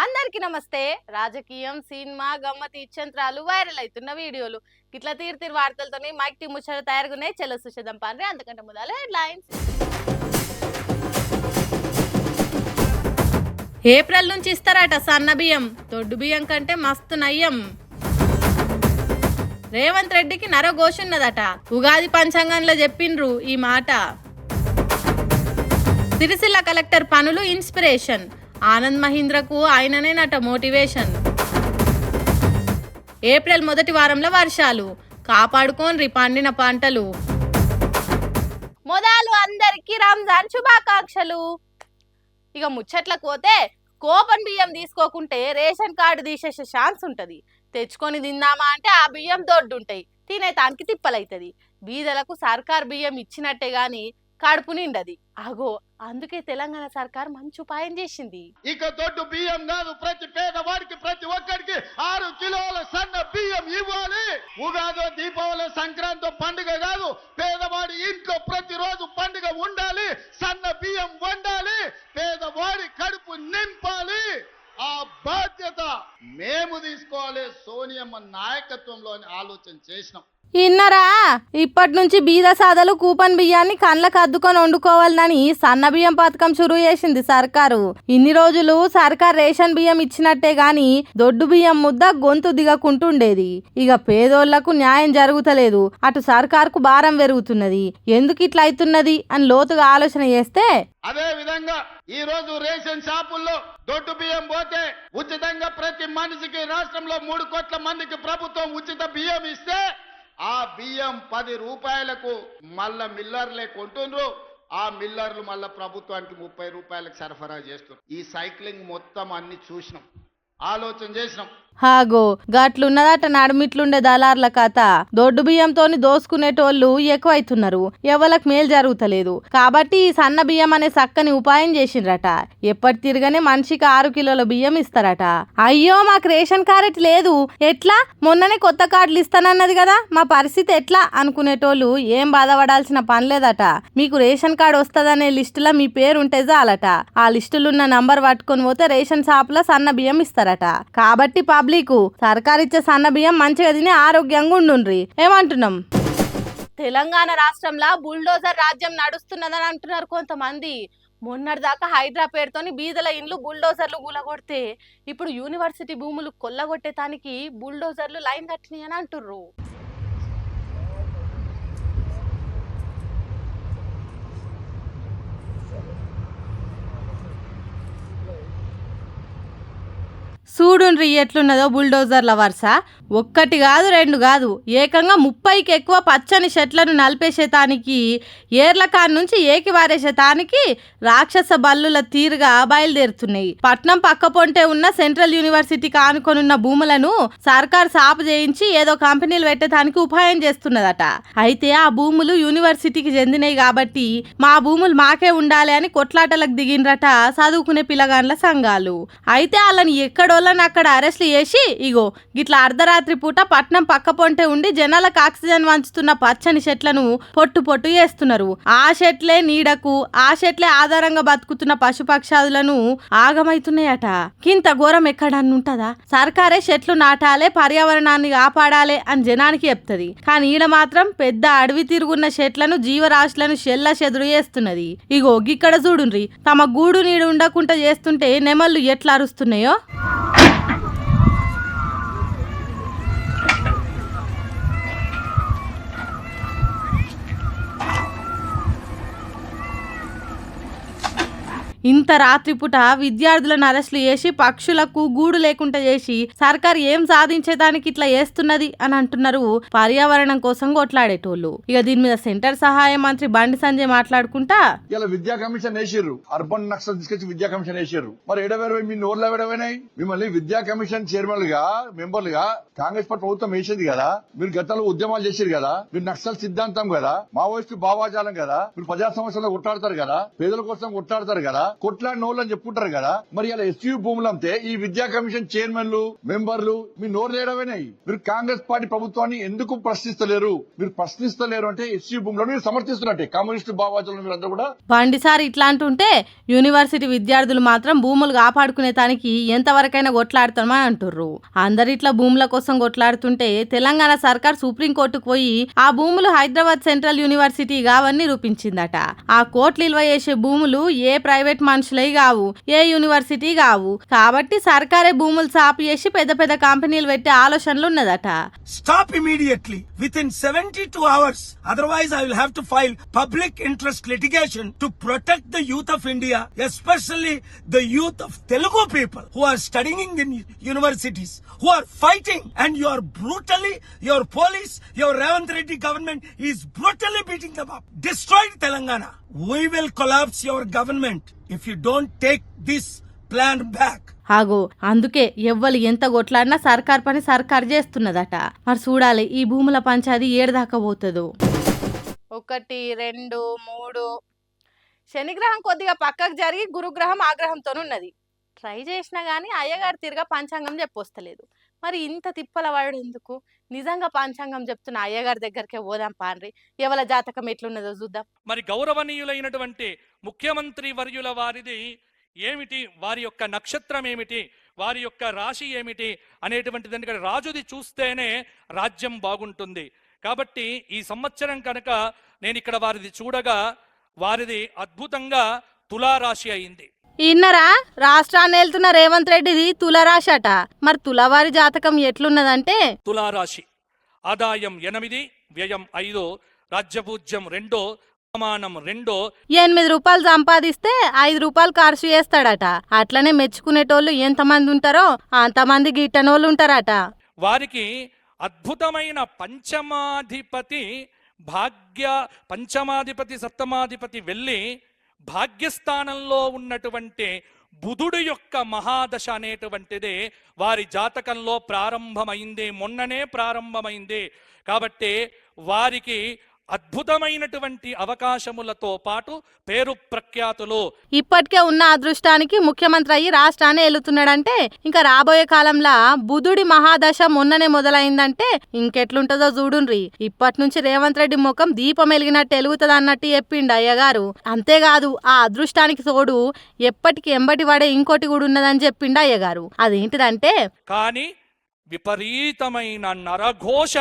అందరికి నమస్తే. రాజకీయం, సినిమా, గమ్మతి ఇచ్చంత్రాలు, వైరల్ అవుతున్న వీడియోలు ఇట్లా తీరు వార్తలతోని మైక్ టీ ముచ్చట తయారుగున్నాయి. చెల్ల సుషేదం పాండ్రి. అంతకంటే మొదల హెడ్లైన్స్. ఏప్రిల్ నుంచి ఇస్తారట సన్న బియ్యం. దొడ్డు బియ్యం కంటే మస్తు నయ్యం. రేవంత్ రెడ్డికి నరఘోషున్నదట. ఉగాది పంచాంగంలో చెప్పిండ్రు ఈ మాట. సిరిసిల్ల కలెక్టర్ పనులు ఇన్స్పిరేషన్. ఆనంద్ మహీంద్రకు ఆయననేనట మోటివేషన్. ఏప్రిల్ మొదటి వారంలో వర్షాలు. కాపాడుకోన్రి పండిన పంటలు. మొదలు అందరికీ రంజాన్ శుభాకాంక్షలు. ఇక ముచ్చట్లకు పోతే కోపన్ బియ్యం తీసుకోకుంటే రేషన్ కార్డు తీసేసే ఛాన్స్ ఉంటది. తెచ్చుకొని తిందామా అంటే ఆ బియ్యం దొడ్డుంటాయి. తినేతానికి తిప్పలైతది. బీదలకు సర్కార్ బియ్యం ఇచ్చినట్టే గాని కడుపు నిండది. అగో అందుకే తెలంగాణ సర్కార్ మంచి ఉపాయం చేసింది. ఇక దొడ్డు బియ్యం కాదు, ప్రతి పేదవాడికి ప్రతి ఒక్కరికి 6 కిలోల సన్న బియ్యం ఇవ్వాలి. ఉగాది, దీపావళి, సంక్రాంతి పండుగ కాదు, పేదవాడి ఇంట్లో ప్రతిరోజు పండుగ ఉండాలి. సన్న బియ్యం వండాలి, పేదవాడి కడుపు నింపాలి. ఆ బాధ్యత మేము తీసుకోవాలి. సోనియమ్మ నాయకత్వంలో ఆలోచన చేసినాం. ఇన్నరా ఇప్పటి నుంచి బీద సాదలు కూపన్ బియ్యాన్ని కండ్లకు అద్దుకొని వండుకోవాలని సన్న బియ్యం పథకం చురువు చేసింది సర్కారు. ఇన్ని రోజులు సర్కార్ రేషన్ బియ్యం ఇచ్చినట్టే గాని దొడ్డు బియ్యం ముద్ద గొంతు దిగకుంటుండేది. ఇక పేదోళ్లకు న్యాయం జరుగుతలేదు, అటు సర్కార్కు భారం పెరుగుతున్నది. ఎందుకు ఇట్లా అవుతున్నది అని లోతుగా ఆలోచన చేస్తే అదే విధంగా ఈ రోజు రేషన్ షాపుల్లో దొడ్డు బియ్యం పోతే ఉచితంగా ప్రతి మనిషికి రాష్ట్రంలో 3 కోట్ల మందికి ప్రభుత్వం ఉచిత బియ్యం ఇస్తే ఆ బియ్యం 10 రూపాయలకు మళ్ళా మిల్లర్లే కొంటుండ్రు. ఆ మిల్లర్లు మళ్ళా ప్రభుత్వానికి 30 రూపాయలకు సరఫరా చేస్తున్నారు. ఈ సైక్లింగ్ మొత్తం అన్ని చూసినాం, ఆలోచన చేసినాం. హాగో గట్లున్నదట నడుమిట్లుండే దళార్ల కథ. దొడ్డు బియ్యంతోని దోసుకునేటోళ్ళు ఎక్కువైతున్నారు, ఎవరికి మేలు జరుగుతలేదు. కాబట్టి ఈ సన్న బియ్యం అనే చక్కని ఉపాయం చేసిండ్రట. ఎప్పటి తిరగనే మనిషికి 6 కిలోల బియ్యం ఇస్తారట. అయ్యో మాకు రేషన్ కార్డు లేదు, ఎట్లా? మొన్ననే కొత్త కార్డులు ఇస్తానన్నది కదా, మా పరిస్థితి ఎట్లా అనుకునేటోళ్ళు ఏం బాధపడాల్సిన పని లేదట. మీకు రేషన్ కార్డు వస్తుందనే లిస్టులో మీ పేరు ఉంటే చాలట. ఆ లిస్టులున్న నంబర్ పట్టుకొని పోతే రేషన్ షాపులో సన్న బియ్యం ఇస్తారట. కాబట్టి పబ్లిక్ సర్కార్ ఇచ్చే సన్న బియ్యం మంచిగా తిని ఆరోగ్యంగా ఉండుండ్రి. ఏమంటున్నాం? తెలంగాణ రాష్ట్రంలో బుల్డోజర్ రాజ్యం నడుస్తున్నదని అంటున్నారు కొంతమంది. మొన్నటిదాకా హైదరాబాద్తోని బీదల ఇండ్లు బుల్డోజర్లు గులగొడితే ఇప్పుడు యూనివర్సిటీ భూములు కొల్లగొట్టేతానికి బుల్డోజర్లు లైన్ కట్టినాయి అని అంటుర్రు. చూడుండ్రి ఎట్లున్నదో బుల్డోజర్ల వరుస. 1 కాదు 2 కాదు, ఏకంగా 30కి ఎక్కువ పచ్చని చెట్లను నలిపేసేతానికి, ఏర్ల కాన్ నుంచి ఏకివారేసేతానికి రాక్షస బల్లుల తీరుగా బయలుదేరుతున్నాయి. పట్నం పక్క పొంటే ఉన్న సెంట్రల్ యూనివర్సిటీకి ఆనుకొనున్న భూములను సర్కార్ సాపు చేయించి ఏదో కంపెనీలు పెట్టేదానికి ఉపాయం చేస్తున్నదట. అయితే ఆ భూములు యూనివర్సిటీకి చెందినవి కాబట్టి మా భూములు మాకే ఉండాలి అని కొట్లాటలకు దిగిండ్రట చదువుకునే పిల్లగాండ్ల సంఘాలు. అయితే వాళ్ళని ఎక్కడోళ్ళని అక్కడ అరెస్ట్లు చేసి ఇగో గిట్లా అర్ధరాత్రి పూట పట్నం పక్క పొంటే ఉండి జనాలకు ఆక్సిజన్ వంచుతున్న పచ్చని చెట్లను పొట్టు చేస్తున్నారు. ఆ చెట్లే నీడకు, ఆ చెట్లే ఆధారంగా బతుకుతున్న పశుపక్షాదులను ఆగమైతున్నాయట. కింత ఘోరం ఎక్కడన్నుంటదా? సర్కారే చెట్లు నాటాలే, పర్యావరణాన్ని కాపాడాలే అని జనానికి చెప్తుంది. కానీ ఈడ మాత్రం పెద్ద అడవి తిరుగున్న చెట్లను, జీవరాశులను చెల్ల చెదురు చేస్తున్నది. ఇగో గిక్కడ చూడుండ్రి, తమ గూడు నీడు ఉండకుండా చేస్తుంటే నెమళ్ళు ఎట్లా అరుస్తున్నాయో. ఇంత రాత్రిపూట విద్యార్థులను అరెస్టులు చేసి పక్షులకు గూడు లేకుండా చేసి సర్కార్ ఏం సాధించేదానికి ఇట్లా చేస్తున్నది అని అంటున్నారు పర్యావరణం కోసం కొట్లాడేటోళ్ళు. ఇక దీని మీద సెంటర్ సహాయ మంత్రి బండి సంజయ్ మాట్లాడుకుంటా, ఇలా విద్యా కమిషన్ వేసిర్రు, అర్బన్ నక్సల్ తీసుకొచ్చి విద్యా కమిషన్ వేసిర్రు. మరి ఎడవేరు మీ నోర్లు ఎవడమైనాయి? మిమ్మల్ని విద్యా కమిషన్ చైర్మన్ గా, మెంబర్లుగా కాంగ్రెస్ పార్టీ ప్రభుత్వం వేసింది కదా. మీరు గతంలో ఉద్యమాలు చేసిరు కదా, మీరు నక్సల్ సిద్ధాంతం కదా, మావోయిస్టు భావాజాలం కదా, మీరు ప్రజా సమస్యల్లో కొట్లాడతారు కదా, పేదల కోసం కొట్లాడతారు కదా. కొట్లాడిన వాళ్ళు అని చెప్పుకుంటారు కదా. మరి ఇలా ఎస్యూ భూములు అంతే ఈ విద్యా కమిషన్ చైర్మన్లు మెంబర్లు మీ నోరు లేడమైనాయి. మీరు కాంగ్రెస్ పార్టీ ప్రభుత్వాన్ని ఎందుకు ప్రశ్నిస్తలేరు? మీరు ప్రశ్నిస్తలేరు అంటే ఎస్యూ భూములను మీరు సమర్థిస్తున్నట్టే. కమ్యూనిస్టు భావాచారాలు మీరు అందరూ కూడా బండిసారి ఇట్లా అంటుంటే యూనివర్సిటీ విద్యార్థులు మాత్రం భూములు కాపాడుకునే దానికి ఎంతవరకైనా కొట్లాడుతామని అంటుర్రు. అందరు ఇట్లా భూముల కోసం కొట్లాడుతుంటే తెలంగాణ సర్కార్ సుప్రీంకోర్టుకు పోయి ఆ భూములు హైదరాబాద్ సెంట్రల్ యూనివర్సిటీ కావని రూపించిందట. ఆ కోర్టులు ఇల్వ చేసే భూములు ఏ ప్రైవేట్ మనుషులై కావు, ఏ యూనివర్సిటీ కావు. కాబట్టి సర్కారే భూములు సాపు చేసి పెద్ద పెద్ద కంపెనీలు పెట్టే ఆలోచనలు ఉన్నదట. Stop immediately within 72 hours. Otherwise, I will have to file public interest litigation to protect the youth of India, especially the youth of Telugu people who are studying in universities, who are fighting, and you are brutally, your police, your Ravant Reddy government is brutally beating them up. Destroyed Telangana. We will collapse your government if you don't take this plan back. ఆగో అందుకే ఎవ్వరు ఎంత కొట్లాడినా సర్కార్ పని సర్కార్ చేస్తున్నదట. మరి చూడాలి ఈ భూముల పంచాది ఏడుదాకా పోతుందో. 1, 2, 3 శనిగ్రహం కొద్దిగా పక్కకు జరిగి గురుగ్రహం ఆగ్రహంతోనున్నది. ట్రై చేసినా గానీ అయ్యగారు తిరగా పంచాంగం చెప్పొస్తలేదు. మరి ఇంత తిప్పల వాడు ఎందుకు? నిజంగా పంచాంగం చెప్తున్న అయ్యగారి దగ్గరికే పోదాం పాండ్రి. ఎవల జాతకం ఎట్లున్నదో చూద్దాం. మరి గౌరవనీయులైనటువంటి ముఖ్యమంత్రి వర్యుల వారిది ఏమిటి, వారి యొక్క నక్షత్రం ఏమిటి, వారి యొక్క రాశి ఏమిటి అనేటువంటిది ఎందుకంటే రాజుది చూస్తేనే రాజ్యం బాగుంటుంది. కాబట్టి ఈ సంవత్సరం కనుక నేను ఇక్కడ వారిది చూడగా వారిది అద్భుతంగా తులారాశి అయింది. ఇన్నరా రాష్ట్రాన్ని వెళ్తున్న రేవంత్ రెడ్డిది తులారాశి అట. మరి తులవారి జాతకం ఎట్లున్నదంటే తులారాశి ఆదాయం 8, వ్యయం 5, రాజ్యపూజ్యం 2, అవమానం 2. 8 రూపాయలు సంపాదిస్తే 5 రూపాయలు ఖర్చు చేస్తాడట. అట్లనే మెచ్చుకునేటోళ్ళు ఎంతమంది ఉంటారో అంతమంది గిట్టనోళ్ళు ఉంటారట. వారికి అద్భుతమైన పంచమాధిపతి సప్తమాధిపతి వెళ్ళి భాగ్యస్థానంలో ఉన్నటువంటి బుధుడు యొక్క మహాదశ అనేటువంటిది వారి జాతకంలో ప్రారంభమైంది, మొన్ననే ప్రారంభమైంది. కాబట్టి వారికి అద్భుతమైనటువంటి అవకాశములతో పాటు పేరు ప్రఖ్యాతులు. ఇప్పటికే ఉన్న అదృష్టానికి ముఖ్యమంత్రి అయ్యి రాష్ట్రాన్ని ఏలుతున్నాడంటే ఇంకా రాబోయే కాలంలో బుధుడి మహాదశ మొన్ననే మొదలైందంటే ఇంకెట్లుంటదో చూడుండ్రి. ఇప్పటి నుంచి రేవంత్ రెడ్డి ముఖం దీపం వెలిగినట్టు ఎలుగుతుంది అన్నట్టు చెప్పిండు అయ్యగారు. అంతేకాదు ఆ అదృష్టానికి తోడు ఎప్పటికి ఎంబటి వాడే ఇంకోటి కూడా ఉన్నదని చెప్పిండు అయ్యగారు. అదేంటిదంటే కానీ విపరీతమైన నరఘోష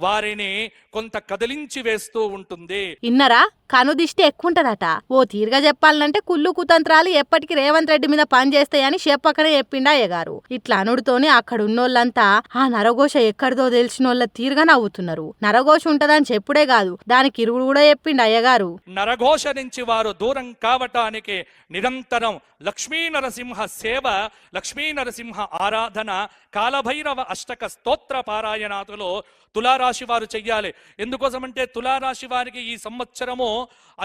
వారిని కొంత కదిలించి వేస్తూ ఉంటుంది. ఇన్నరా కనుదిష్టి ఎక్కువంటదట. ఓ తీరుగా చెప్పాలంటే కుళ్ళు కుతంత్రాలు ఎప్పటికి రేవంత్ రెడ్డి మీద పని చేస్తాయని చెప్పకనే చెప్పిండు అయ్యగారు. ఇట్లా అనుడితోనే అక్కడ ఉన్నోళ్ళంతా ఆ నరఘోష ఎక్కడిదో తెలిసినోళ్ళ తీరుగా నవ్వుతున్నారు. నరఘోష ఉంటదని చెప్పుడే కాదు దానికి ఇరువుడు కూడా చెప్పిండు అయ్యగారు. నరఘోష నుంచి వారు దూరం కావటానికి నిరంతరం లక్ష్మీ నరసింహ సేవ, లక్ష్మీ నరసింహ ఆరాధన, కాలభైరవ అష్టక స్తోత్ర పారాయణాతులో తులారాశి వారు చెయ్యాలి. ఎందుకోసమంటే తులారాశి వారికి ఈ సంవత్సరము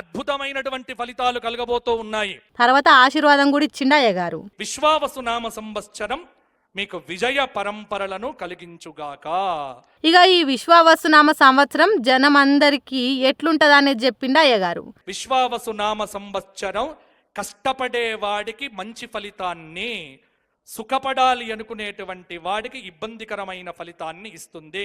అద్భుతమైనటువంటి ఫలితాలు కలగబోతూ ఉన్నాయి. తర్వాత ఆశీర్వాదం కూడా ఇచ్చిండు అయ్యగారు. విశ్వావసునామ సంవత్సరం మీకు విజయ పరంపరలను కలిగించుగాక. ఇక ఈ విశ్వావసునామ సంవత్సరం జనం అందరికీ ఎట్లుంటదనేది చెప్పిండు అయ్యగారు. విశ్వావసునామ సంవత్సరం కష్టపడే వాడికి మంచి ఫలితాన్ని, సుఖపడాలి అనుకునేటువంటి వాడికి ఇబ్బందికరమైన ఫలితాన్ని ఇస్తుంది.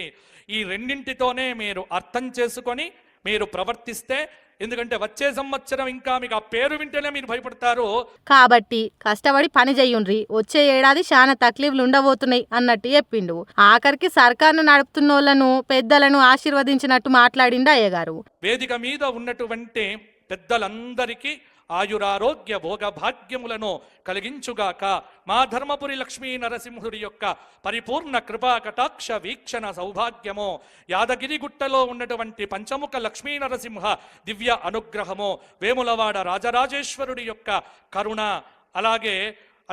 ఈ రెండింటితోనే మీరు అర్థం చేసుకొని మీరు ప్రవర్తిస్తే, ఎందుకంటే వచ్చే సంవత్సరం ఇంకా మీకు ఆ పేరు వింటేనే మీరు భయపడతారు. కాబట్టి కష్టపడి పని చెయ్యుండ్రి, వచ్చే ఏడాది చాలా తక్లీఫ్లు ఉండబోతున్నాయి అన్నట్టు చెప్పిండు. ఆఖరికి సర్కార్ను నడుపుతున్నోళ్లను పెద్దలను ఆశీర్వదించినట్టు మాట్లాడిండు అయ్యగారు. వేదిక మీద ఉన్నటువంటి పెద్దలందరికీ ఆయురారోగ్య భోగ భాగ్యములను కలిగించుగాక. మా ధర్మపురి లక్ష్మీ నరసింహుడి యొక్క పరిపూర్ణ కృపా కటాక్ష వీక్షణ సౌభాగ్యము, యాదగిరిగుట్టలో ఉన్నటువంటి పంచముఖ లక్ష్మీ నరసింహ దివ్య అనుగ్రహము, వేములవాడ రాజరాజేశ్వరుడి యొక్క కరుణ, అలాగే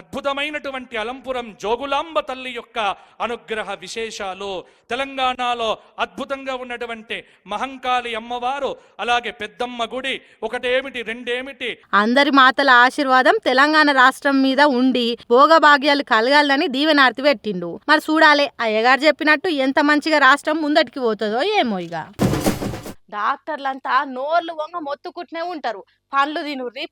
అద్భుతమైనటువంటి అలంపురం జోగులాంబ తల్లి యొక్క అనుగ్రహ విశేషాలు, తెలంగాణలో అద్భుతంగా ఉన్నటువంటి మహంకాళి అమ్మవారు, అలాగే పెద్దమ్మ గుడి, ఒకటేమిటి రెండేమిటి, అందరి మాతల ఆశీర్వాదం తెలంగాణ రాష్ట్రం మీద ఉండి భోగభాగ్యాలు కలగాలని దీవెనార్తి పెట్టిండు. మరి చూడాలి అయ్యగారు చెప్పినట్టు ఎంత మంచిగా రాష్ట్రం ముందటికి పోతుందో ఏమో. ఇక డాక్టర్లంతా నోర్లు వంగ మొత్తుకుంటూనే ఉంటారు, పండ్లు తినుర్రి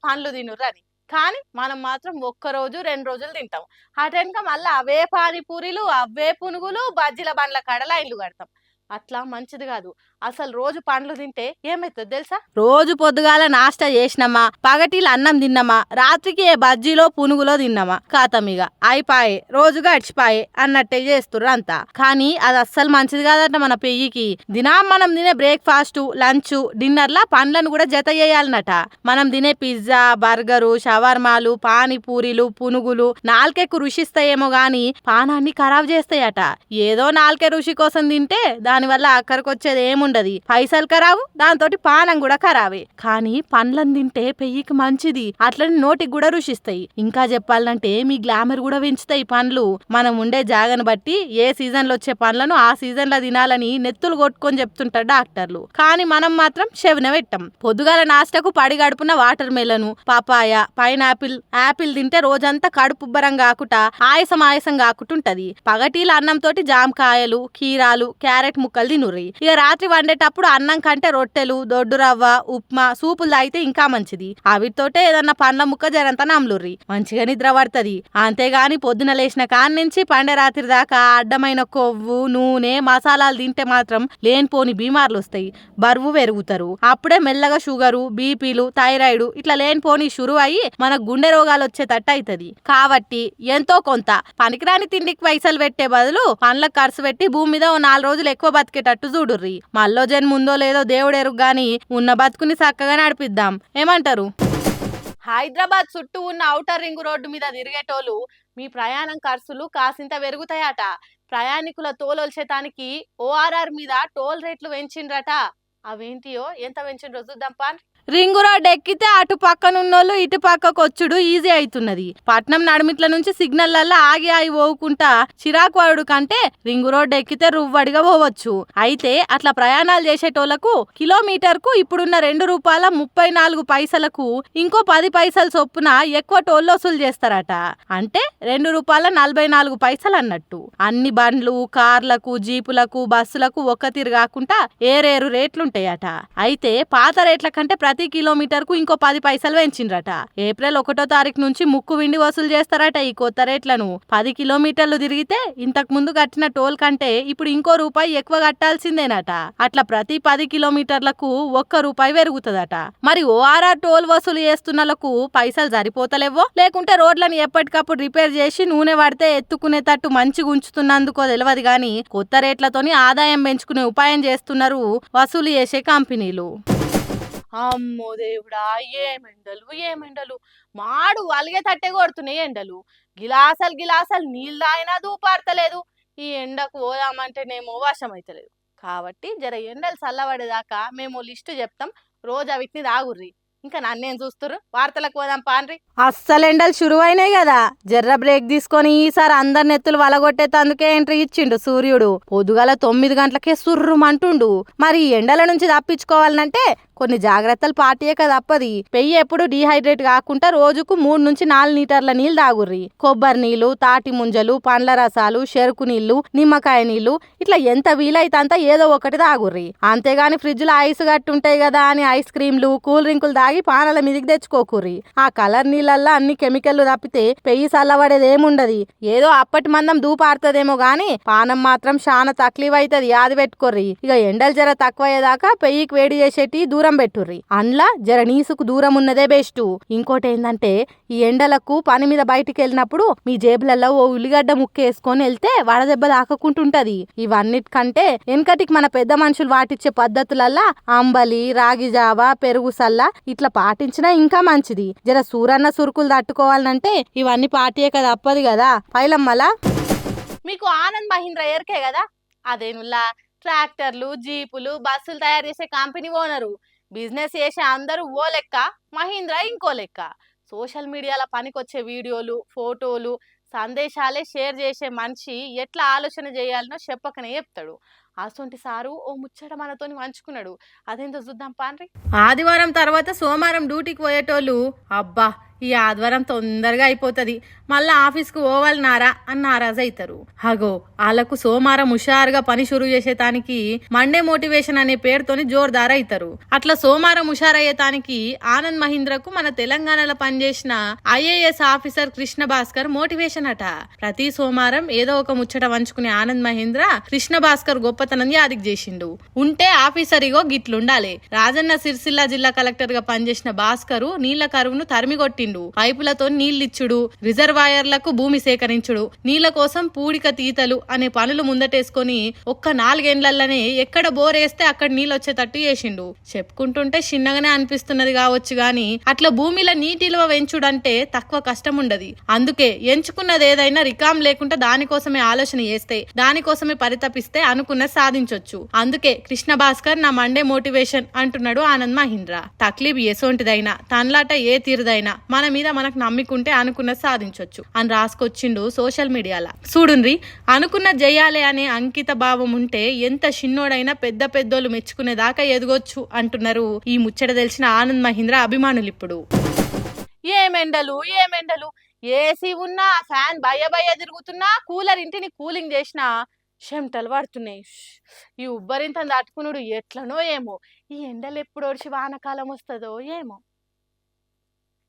అని. కానీ మనం మాత్రం ఒక్కరోజు 2 రోజులు తింటాం. అటెనక మళ్ళీ అవే పానీపూరీలు, అవే పునుగులు, బజ్జీల బండ్ల కాడ లైన్లు కడతాం. అట్లా మంచిది కాదు. అసలు రోజు పండ్లు తింటే ఏమవుతుంది తెలుసా? రోజు పొద్దుగాల నాస్టా చేసినామా, పగటిలు అన్నం తిన్నామా, రాత్రికి ఏ బజ్జీలో పునుగులో తిన్నామా, కాతమిగ అయిపాయే, రోజు గడిచిపాయే అన్నట్టే చేస్తుర్రు అంతా. కానీ అది అస్సలు మంచిది కాదట మన పెయ్యికి. దినం మనం తినే బ్రేక్ఫాస్ట్, లంచ్, డిన్నర్లా పండ్లను కూడా జత చేయాలన్నట. మనం తినే పిజ్జా, బర్గరు, షవర్మాలు, పానీపూరీలు, పునుగులు నాలుకెక్కు రుషిస్తాయేమో గాని పానాన్ని ఖరాబ్ చేస్తాయట. ఏదో నాలుకే రుషి కోసం తింటే దానివల్ల అక్కడికొచ్చేది ఏముండదు, పైసలు ఖరాబు, దాంతో పానం కూడా ఖరాబే. కానీ పండ్లను తింటే పెయ్యికి మంచిది, అట్లనే నోటికి కూడా రుషిస్తాయి. ఇంకా చెప్పాలంటే మీ గ్లామర్ కూడా పెంచుతాయి పండ్లు. మనం ఉండే జాగను బట్టి ఏ సీజన్ లో వచ్చే పండ్లను ఆ సీజన్ లో తినాలని నెత్తులు కొట్టుకొని చెప్తుంటారు డాక్టర్లు. కానీ మనం మాత్రం చెవిన పెట్టం. పొద్దుగాల నాస్టకు పడి గడుపున watermelon, papaya, pineapple, apple తింటే రోజంతా కడుపు ఉబ్బరం కాకుండా ఆయాసం కాకుంటుంటది. పగటీల అన్నం తోటి జామకాయలు, కీరాలు, క్యారెట్ ముక్కలు తినుర్రి. ఇక రాత్రి వండేటప్పుడు అన్నం కంటే రొట్టెలు, దొడ్డు రవ్వ, ఉప్మా, సూపులు తాగితే ఇంకా మంచిది. అవితోటే ఏదన్నా పండ్ల ముక్క జరంత నమ్లుర్రి, మంచిగా నిద్ర పడుతుంది. అంతేగాని పొద్దున లేచిన కాని నుంచి పండే రాత్రి దాకా అడ్డమైన కొవ్వు, నూనె, మసాలాలు తింటే మాత్రం లేనిపోని బీమార్లు వస్తాయి, బరువు పెరుగుతారు. అప్పుడే మెల్లగా షుగరు, బీపీలు, థైరాయిడ్ ఇట్లా లేనిపోని షురు అయ్యి మనకు గుండె రోగాలు వచ్చేటట్టు అవుతుంది. కాబట్టి ఎంతో కొంత పనికిరాని తిండికి పైసలు పెట్టే బదులు పండ్లకు ఖర్చు పెట్టి భూమి మీద 4 రోజులు ఎక్కువ బతికేటట్టు చూడుర్రి. మళ్ళో జన్మ ఉందో లేదో దేవుడెరుగు గాని ఉన్న బతుకుని చక్కగా నడిపిద్దాం. ఏమంటారు? హైదరాబాద్ చుట్టూ ఉన్న ఔటర్ రింగ్ రోడ్డు మీద తిరిగేటోళ్ళు మీ ప్రయాణం ఖర్చులు కాసింత పెరుగుతాయట. ప్రయాణికుల తోలొల్చేతానికి ORR మీద టోల్ రేట్లు పెంచిండ్రట. అవేంటియో ఎంత పెంచిండ్రో చూద్దాంపా. రింగు రోడ్ ఎక్కితే అటు పక్కనున్నోళ్ళు ఇటు పక్కకు వచ్చుడు ఈజీ అవుతున్నది. పట్నం నడిమిట్ల నుంచి సిగ్నల్లల్లా ఆగి పోవుకుంటా చిరాకు వాడు కంటే రింగు రోడ్ ఎక్కితే రువ్వడిగా పోవచ్చు. అయితే అట్లా ప్రయాణాలు చేసేటోళ్లకు కిలోమీటర్ కు ఇప్పుడున్న ₹2.34 ఇంకో 10 పైసలు చొప్పున ఎక్కువ టోల్ వసూలు చేస్తారట. అంటే ₹2.44 అన్నట్టు. అన్ని బండ్లు, కార్లకు, జీపులకు, బస్సులకు ఒక్క తీరు కాకుండా ఏరేరు రేట్లుంటాయట. అయితే పాత రేట్ల కంటే ప్రతి కిలోమీటర్ కు ఇంకో 10 పైసలు పెంచిండ్రట. ఏప్రిల్ 1వ తారీఖు నుంచి ముక్కు విండి వసూలు చేస్తారట ఈ కొత్త రేట్లను. 10 కిలోమీటర్లు తిరిగితే ఇంతకు ముందు కట్టిన టోల్ కంటే ఇప్పుడు ఇంకో రూపాయి ఎక్కువ కట్టాల్సిందేనట. అట్లా ప్రతి 10 కిలోమీటర్లకు ₹1 పెరుగుతుందట. మరి ORR టోల్ వసూలు చేస్తున్నలకు పైసలు సరిపోతలేవో లేకుంటే రోడ్లను ఎప్పటికప్పుడు రిపేర్ చేసి నూనె పడితే ఎత్తుకునేటట్టు మంచిగా ఉంచుతున్నందుకో తెలియదు గాని కొత్త రేట్లతోని ఆదాయం పెంచుకునే ఉపాయం చేస్తున్నారు వసూలు చేసే కంపెనీలు. అమ్మో దేవుడా, ఏమెండలు మాడు అలిగే తట్టే కొడుతున్నాయి ఎండలు. గిలాసలు నీళ్ళు తాగినా దూపారతలేదు. ఈ ఎండకు పోదామంటేనేమో వర్షం అయితలేదు. కాబట్టి జర ఎండలు చల్లబడేదాకా మేము లిస్టు చెప్తాం, రోజు అవిటిని తాగుర్రి. ఇంకా నన్నేం చూస్తుర్రు, వార్తలకు పోదాం పాన్రి. అస్సలు ఎండలు శురువైనాయి కదా, జర్ర బ్రేక్ తీసుకొని ఈసారి అందరి నెత్తులు వలగొట్టేందుకే ఎంట్రీ ఇచ్చిండు సూర్యుడు. పొద్దుగాల 9 గంటలకే సుర్రుమంటుండు. మరి ఎండల నుంచి తప్పించుకోవాలంటే కొన్ని జాగ్రత్తలు పాటియక తప్పది. పెయ్యి ఎప్పుడు డీహైడ్రేట్ కాకుండా రోజుకు 3 నుంచి 4 లీటర్ల నీళ్లు తాగుర్రి. కొబ్బరి నీళ్లు, తాటి ముంజలు, పండ్ల రసాలు, చెరుకు నీళ్లు, నిమ్మకాయ నీళ్లు ఇట్లా ఎంత వీలైతే అంత ఏదో ఒకటి తాగుర్రి. అంతేగాని ఫ్రిడ్జ్ లో ఐస్ గట్టుంటాయి కదా అని ఐస్ క్రీమ్లు, కూల్ డ్రింకులు తాగి పానాల మీదికి తెచ్చుకోకుర్రి. ఆ కలర్ నీళ్ళల్లో అన్ని కెమికల్లు తప్పితే పెయ్యి చల్లబడేది ఏముండది. ఏదో అప్పటి మందం దూపారుతుందేమో గాని పానం మాత్రం చాలా తక్లీఫ్ అవుతుంది, యాది పెట్టుకోర్రి. ఇక ఎండలు జర తక్కువయ్యేదాకా పెయ్యికి వేడి చేసేటి దూరం పెట్టుర్రి. అండ్లా జర నీసుకు దూరం ఉన్నదే బెస్ట్. ఇంకోటి ఏంటంటే ఈ ఎండలకు పని మీద బయటికి వెళ్ళినప్పుడు మీ జేబులలో ఓ ఉల్లిగడ్డ ముక్క వేసుకొని వెళ్తే వడదెబ్బ తాకకుంటుంటది. ఇవన్నిటికంటే వెనకటికి మన పెద్ద మనుషులు వాటిచ్చే పద్ధతులల్లా అంబలి, రాగి జావ, పెరుగు సల్ల ఇట్లా పాటించినా ఇంకా మంచిది. జర సూరన్న సురుకులు తట్టుకోవాలంటే ఇవన్నీ పాటియక తప్పదు కదా. పైలమ్మలా మీకు ఆనంద్ మహీంద్ర ఎరికే కదా, అదేనుల్లా ట్రాక్టర్లు, జీపులు, బస్సులు తయారు చేసే కంపెనీ ఓనరు. బిజినెస్ చేసే అందరూ ఓ లెక్క, మహీంద్ర ఇంకో లెక్క. సోషల్ మీడియాలో పనికొచ్చే వీడియోలు, ఫోటోలు, సందేశాలే షేర్ చేసే మనిషి ఎట్లా ఆలోచన చేయాలనో చెప్పకనే చెప్తాడు. అసొంటి సారు ఓ ముచ్చట మనతోని పంచుకున్నాడు, అదేందో చూద్దాం పాన్రి. ఆదివారం తర్వాత సోమవారం డ్యూటీకి పోయేటోళ్ళు అబ్బా ఈ ఆదివారం తొందరగా అయిపోతుంది, మళ్ళీ ఆఫీస్కు పోవాలన్నారా అని నారాజు అవుతారు. హగో వాళ్ళకు సోమవారం హుషారుగా పని షురూ చేసేతానికి మండే మోటివేషన్ అనే పేరుతోని జోర్దార్ అవుతారు. అట్లా సోమవారం హుషారయ్యేతానికి ఆనంద్ మహీంద్రకు మన తెలంగాణలో పనిచేసిన IAS officer Krishna Bhaskar motivation అట. ప్రతి సోమవారం ఏదో ఒక ముచ్చట వంచుకునే ఆనంద్ మహీంద్ర కృష్ణ భాస్కర్ గొప్పతనం యాదికి చేసిండు. ఉంటే ఆఫీసర్ ఇగో గిట్లుండాలి. రాజన్న సిరిసిల్ల జిల్లా కలెక్టర్ గా పనిచేసిన భాస్కరు నీళ్ల కరువును తరిమిగొట్టిండు. పైపులతో నీళ్లిచ్చుడు, రిజర్వాయర్లకు భూమి సేకరించుడు, నీళ్ల కోసం పూడిక తీతలు అనే పనులు ముందటేసుకొని ఒక్క 4 ఏళ్లనే ఎక్కడ బోరేస్తే అక్కడ నీళ్ళు వచ్చేటట్టు చేసిండు. చెప్పుకుంటుంటే చిన్నగానే అనిపిస్తున్నది కావచ్చు గాని అట్లా భూమిలో నీటిలువ వెంచుడంటే తక్కువ కష్టం ఉండదు. అందుకే ఎంచుకున్నది ఏదైనా రికాం లేకుండా దానికోసమే ఆలోచన చేస్తే, దానికోసమే పరితపిస్తే అనుకున్నది సాధించొచ్చు. అందుకే కృష్ణ భాస్కర్ నా మండే మోటివేషన్ అంటున్నాడు ఆనంద్ మహీంద్ర. తక్లీఫ్ ఎసోంటిదైనా తన్లాట ఏ తీరుదైనా మన మీద మనకు నమ్మికుంటే అనుకున్నది సాధించొచ్చు అని రాసుకొచ్చిండు సోషల్ మీడియాలో. చూడుండ్రి, అనుకున్నది చెయ్యాలి అనే అంకిత భావం ఉంటే ఎంత చిన్నోడైనా పెద్ద పెద్దోళ్ళు మెచ్చుకునేదాకా ఎదగొచ్చు అంటున్నారు ఈ ముచ్చట తెలిసిన ఆనంద్ మహీంద్ర అభిమానులు. ఇప్పుడు ఏమెండలు ఏసీ ఉన్నా, ఫ్యాన్ బయ్య తిరుగుతున్నా, కూలర్ ఇంటిని కూలింగ్ చేసినా చెమటలు పడుతున్నాయి. ఈ ఉబ్బరింత దాటుకునుడు ఎట్లనో ఏమో. ఈ ఎండలు ఎప్పుడు వచ్చి వానకాలం వస్తుందో ఏమో.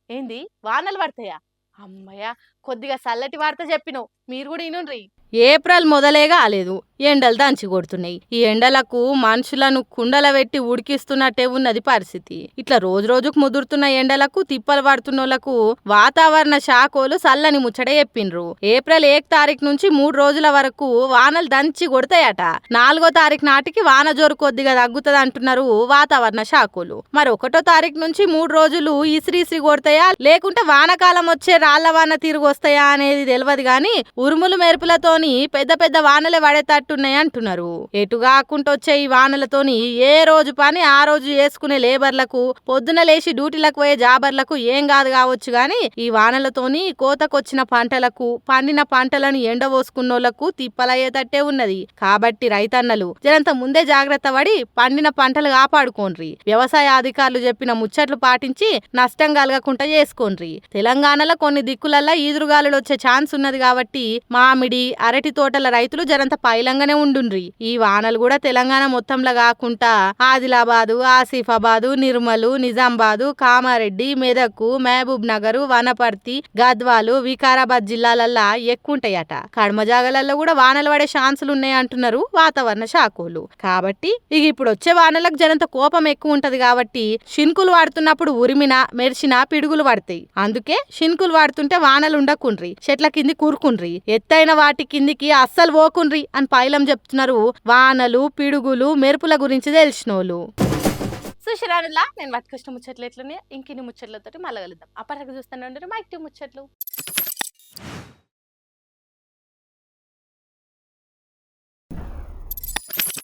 ఏంది వానలు పడతాయా? అమ్మయ్య, కొద్దిగా చల్లటి వార్త చెప్పినావు, మీరు కూడా ఇనుండ్రి. ఏప్రిల్ మొదలే కాలేదు, ఎండలు దంచి కొడుతున్నాయి. ఈ ఎండలకు మనుషులను కుండల పెట్టి ఉడికిస్తున్నట్టే ఉన్నది పరిస్థితి. ఇట్లా రోజు రోజుకు ముదురుతున్న ఎండలకు తిప్పలు పడుతున్నోళ్లకు వాతావరణ శాఖలు చల్లని ముచ్చట చెప్పిండ్రు. ఏప్రిల్ 1 తారీఖు నుంచి 3 రోజుల వరకు వానలు దంచి కొడతాయట. 4వ తారీఖు నాటికి వాన జోరు కొద్దిగా తగ్గుతుంది అంటున్నారు వాతావరణ శాఖలు. మరి 1వ తారీఖు నుంచి 3 రోజులు ఇసిరి కొడతాయా లేకుంటే వానకాలం వచ్చే రాళ్ల వాన తిరిగి వస్తాయా అనేది తెలియదు గాని ఉరుములు మెరుపులతోని పెద్ద పెద్ద వానలే పడేటట్టున్నాయి అంటున్నారు. ఎటు కాకుండా వచ్చే ఈ వానలతోని ఏ రోజు పని ఆ రోజు చేసుకునే లేబర్లకు, పొద్దున లేచి డ్యూటీలకు పోయే జాబర్లకు ఏం కాదు కావచ్చు గాని ఈ వానలతోని కోతకొచ్చిన పంటలకు, పండిన పంటలను ఎండబోసుకున్నోళ్లకు తిప్పలయ్యేటట్టే ఉన్నది. కాబట్టి రైతన్నలు జరంత ముందే జాగ్రత్త పడి పండిన పంటలు కాపాడుకోండ్రి. వ్యవసాయ అధికారులు చెప్పిన ముచ్చట్లు పాటించి నష్టం కలగకుండా చేసుకోండ్రి. తెలంగాణలో కొన్ని దిక్కులల్లా ఈదురుగాలులు వచ్చే ఛాన్స్ ఉన్నది కాబట్టి మామిడి, అరటి తోటల రైతులు జరంత పైలంగానే ఉండుండ్రి. ఈ వానలు కూడా తెలంగాణ మొత్తంలో కాకుండా ఆదిలాబాదు, ఆసిఫాబాదు, నిర్మలు, నిజామాబాదు, కామారెడ్డి, మెదక్, మహబూబ్ నగర్, వనపర్తి, గద్వాలు, వికారాబాద్ జిల్లాలల్లా ఎక్కువ ఉంటాయట. కడమ జాగలలో కూడా వానలు పడే ఛాన్సులు ఉన్నాయి అంటున్నారు వాతావరణ శాఖలు. కాబట్టి ఇక ఇప్పుడు వచ్చే వానలకు జరంత కోపం ఎక్కువ ఉంటది కాబట్టి షిన్కులు వాడుతున్నప్పుడు ఉరిమినా మెరిసినా పిడుగులు పడతాయి. అందుకే షిన్కులు వాడుతుంటే వానలు ఉండకుండ్రి, చెట్ల కింది కూరుకుండ్రి, ఎత్తైన వాటి కిందికి అస్సలు పోకుండ్రి అని పైలం చెప్తున్నారు వానలు, పిడుగులు, మెరుపుల గురించి తెలిసినోళ్ళు. సుశిరానులా నేను పట్టుకొచ్చిన ముచ్చట్లు ఎట్లున్నాయి, ఇంకిన్ని ముచ్చట్లతో మళ్ళీ కలుద్దాం. అప్పటికి చూస్తూనే ఉంటారు మైక్ 2 ముచ్చట్లు.